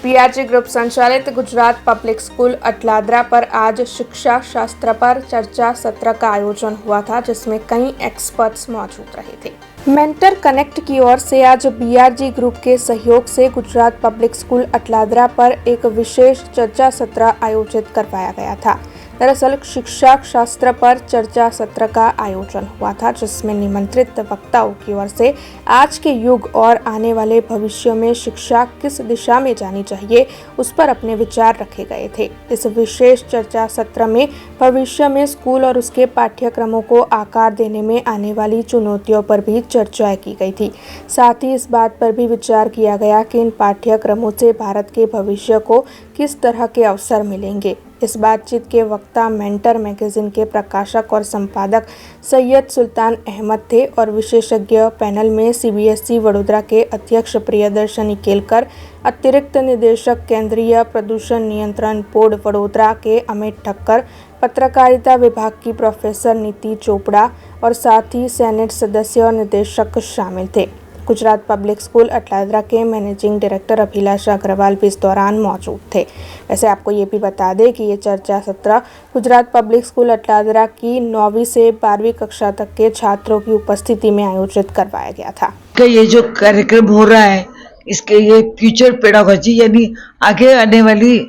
BRG group संचालित Gujarat public school Atladra पर आज शिक्षा शास्त्र पर चर्चा सत्र का आयोजन हुआ था, जिसमें कई एक्सपर्ट्स मौजूद रहे थे। मेंटर कनेक्ट की ओर से आज बीआरजी ग्रुप के सहयोग से गुजरात पब्लिक स्कूल अटलादरा पर एक विशेष चर्चा सत्र आयोजित करवाया गया था। दरअसल शिक्षा शास्त्र पर चर्चा सत्र का आयोजन हुआ था, जिसमें निमंत्रित वक्ताओं की ओर से आज के युग और आने वाले भविष्य में शिक्षा किस दिशा में जानी चाहिए, उस पर अपने विचार रखे गए थे। इस विशेष चर्चा सत्र में भविष्य में स्कूल और उसके पाठ्यक्रमों को आकार देने में आने वाली चुनौतियों पर भी चर्चा की गई थी। साथ ही इस बात पर भी विचार किया गया कि इन पाठ्यक्रमों से भारत के भविष्य को किस तरह के अवसर मिलेंगे। इस बातचीत के वक्ता मेंटर मैगजीन के प्रकाशक और संपादक सैयद सुल्तान अहमद थे और विशेषज्ञ पैनल में सीबीएसई वडोदरा के अध्यक्ष प्रियदर्शनी केलकर, अतिरिक्त निदेशक केंद्रीय प्रदूषण नियंत्रण बोर्ड वडोदरा के अमित ठक्कर, पत्रकारिता विभाग की प्रोफेसर नीति चोपड़ा और साथ ही सेनेट सदस्य और निदेशक शामिल थे। गुजरात पब्लिक स्कूल अटलादरा के मैनेजिंग डायरेक्टर अभिलाषा अग्रवाल भी इस दौरान मौजूद थे। वैसे आपको ये भी बता दें कि ये चर्चा सत्र गुजरात पब्लिक स्कूल अटलादरा की 9वीं से 12वीं कक्षा तक के छात्रों की उपस्थिति में आयोजित करवाया गया था। ये जो कार्यक्रम हो रहा है, इसके ये फ्यूचर पेडागोजी यानी आगे आने वाली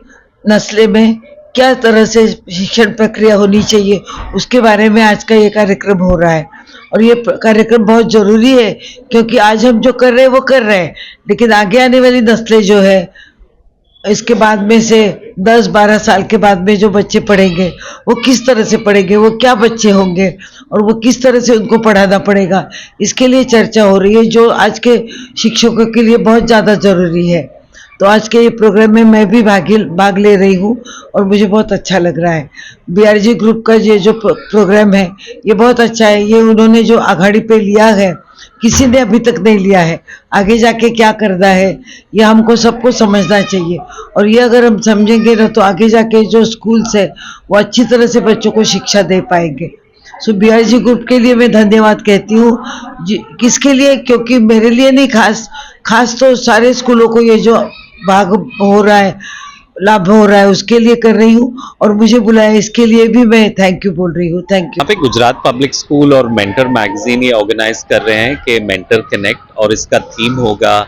नस्लें में क्या तरह से शिक्षण प्रक्रिया होनी चाहिए, उसके बारे में आज का ये कार्यक्रम हो रहा है। और ये कार्यक्रम बहुत जरूरी है, क्योंकि आज हम जो कर रहे हैं वो कर रहे हैं, लेकिन आगे आने वाली नस्लें जो है, इसके बाद में से 10-12 साल के बाद में जो बच्चे पढ़ेंगे वो किस तरह से पढ़ेंगे, वो क्या बच्चे होंगे और वो किस तरह से उनको पढ़ाना पड़ेगा, इसके लिए चर्चा हो रही है, जो आज के शिक्षकों के लिए बहुत ज़्यादा जरूरी है। तो आज के ये प्रोग्राम में मैं भी भाग ले रही हूँ और मुझे बहुत अच्छा लग रहा है। बीआरजी ग्रुप का ये जो प्रोग्राम है ये बहुत अच्छा है। ये उन्होंने जो आघाड़ी पे लिया है, किसी ने अभी तक नहीं लिया है। आगे जाके क्या करना है ये हमको सबको समझना चाहिए, और ये अगर हम समझेंगे ना तो आगे जाके जो स्कूल्स है वो अच्छी तरह से बच्चों को शिक्षा दे पाएंगे। सो बीआरजी ग्रुप के लिए मैं धन्यवाद कहती हूँ। किसके लिए? क्योंकि मेरे लिए नहीं, खास तो सारे स्कूलों को ये जो भाग हो रहा है, लाभ हो रहा है, उसके लिए कर रही हूँ, और मुझे बुलाया इसके लिए भी मैं थैंक यू बोल रही हूँ। Thank you. यहाँ पे गुजरात पब्लिक स्कूल और मेंटर मैगजीन ये ऑर्गेनाइज कर रहे हैं कि मेंटर कनेक्ट, और इसका थीम होगा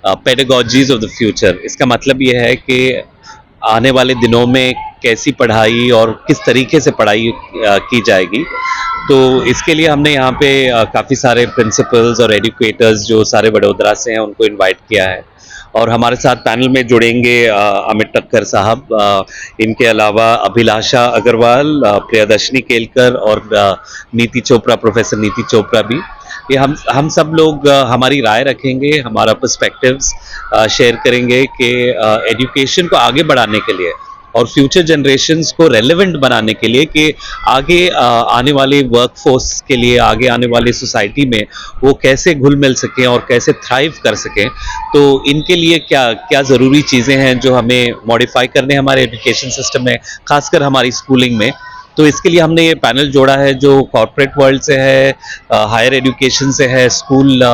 पेडागोजीज ऑफ द फ्यूचर। इसका मतलब ये है कि आने वाले दिनों में कैसी पढ़ाई और किस तरीके से पढ़ाई की जाएगी। तो इसके लिए हमने यहाँ पे काफ़ी सारे प्रिंसिपल्स और एजुकेटर्स जो सारे वडोदरा से हैं उनको इनवाइट किया है, और हमारे साथ पैनल में जुड़ेंगे अमित ठक्कर साहब, इनके अलावा अभिलाषा अग्रवाल, प्रियदर्शनी केलकर और नीति चोपड़ा, प्रोफेसर नीति चोपड़ा भी। ये हम सब लोग हमारी राय रखेंगे, हमारा पर्सपेक्टिव्स शेयर करेंगे कि एजुकेशन को आगे बढ़ाने के लिए और फ्यूचर जनरेशन्स को रेलेवेंट बनाने के लिए, कि आगे आने वाले वर्कफोर्स के लिए, आगे आने वाली सोसाइटी में वो कैसे घुल मिल सकें और कैसे थ्राइव कर सकें। तो इनके लिए क्या क्या ज़रूरी चीज़ें हैं जो हमें मॉडिफाई करने हमारे एजुकेशन सिस्टम में, खासकर हमारी स्कूलिंग में। तो इसके लिए हमने ये पैनल जोड़ा है जो कॉर्पोरेट वर्ल्ड से है, हायर एजुकेशन से है, स्कूल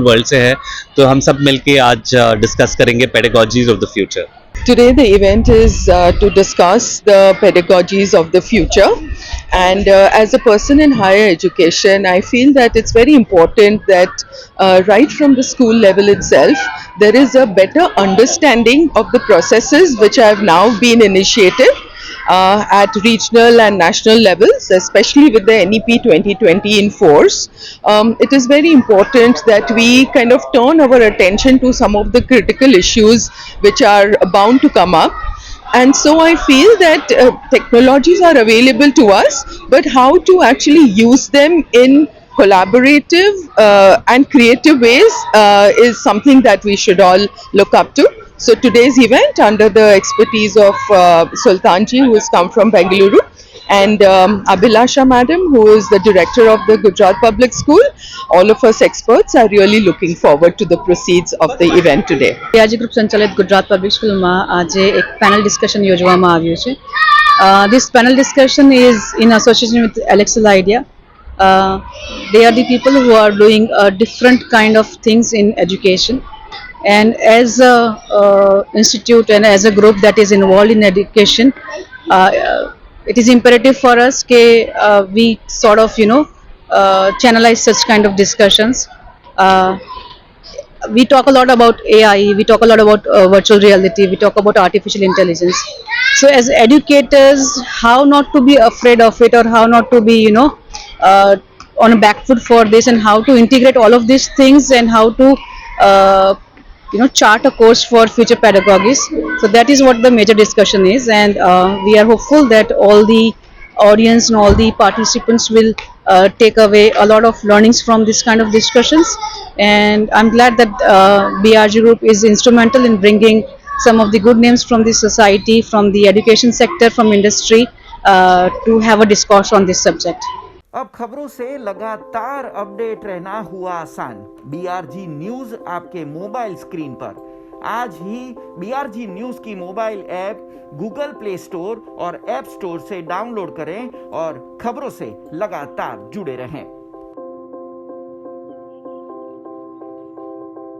वर्ल्ड से है। तो हम सब मिलके आज डिस्कस करेंगे pedagogies of the future. Today the event is to discuss the pedagogies of the future, and as a person in higher education, I feel that it's very important that right from the school level itself there is a better understanding of the processes which have now been initiated at regional and national levels, especially with the NEP 2020 in force. It is very important that we kind of turn our attention to some of the critical issues which are bound to come up. And so I feel that technologies are available to us, but how to actually use them in collaborative and creative ways is something that we should all look up to. So today's event, under the expertise of Sultanji, who has come from Bengaluru, and Abhilasha madam, who is the director of the Gujarat Public School, all of us experts are really looking forward to the proceeds of the event today. BRG Group સંચાલિત Gujarat public સ્કૂલમાં આજે એક panel discussion યોજવામાં આવ્યું છે. This panel discussion is in association with Alexel Idea. They are the people who are doing different kind of things in education. And as a institute and as a group that is involved in education, it is imperative for us that we sort of channelize such kind of discussions. Uh, we talk a lot about AI, we talk a lot about virtual reality, we talk about artificial intelligence. So, as educators, how not to be afraid of it, or how not to be, uh, on a back foot for this, and how to integrate all of these things, and how to, chart a course for future pedagogies. So, that is what the major discussion is, and we are hopeful that all the audience and all the participants will take away a lot of learnings from this kind of discussions. And I'm glad that BRG Group is instrumental in bringing some of the good names from the society, from the education sector, from industry, to have a discourse on this subject. अब खबरों से लगातार update रहना हुआ आसान। BRG news आपके mobile screen पर आज ही बीआरजी न्यूज की mobile app Google play store और ऐप स्टोर से डाउनलोड करें और खबरों से लगातार जुड़े रहें।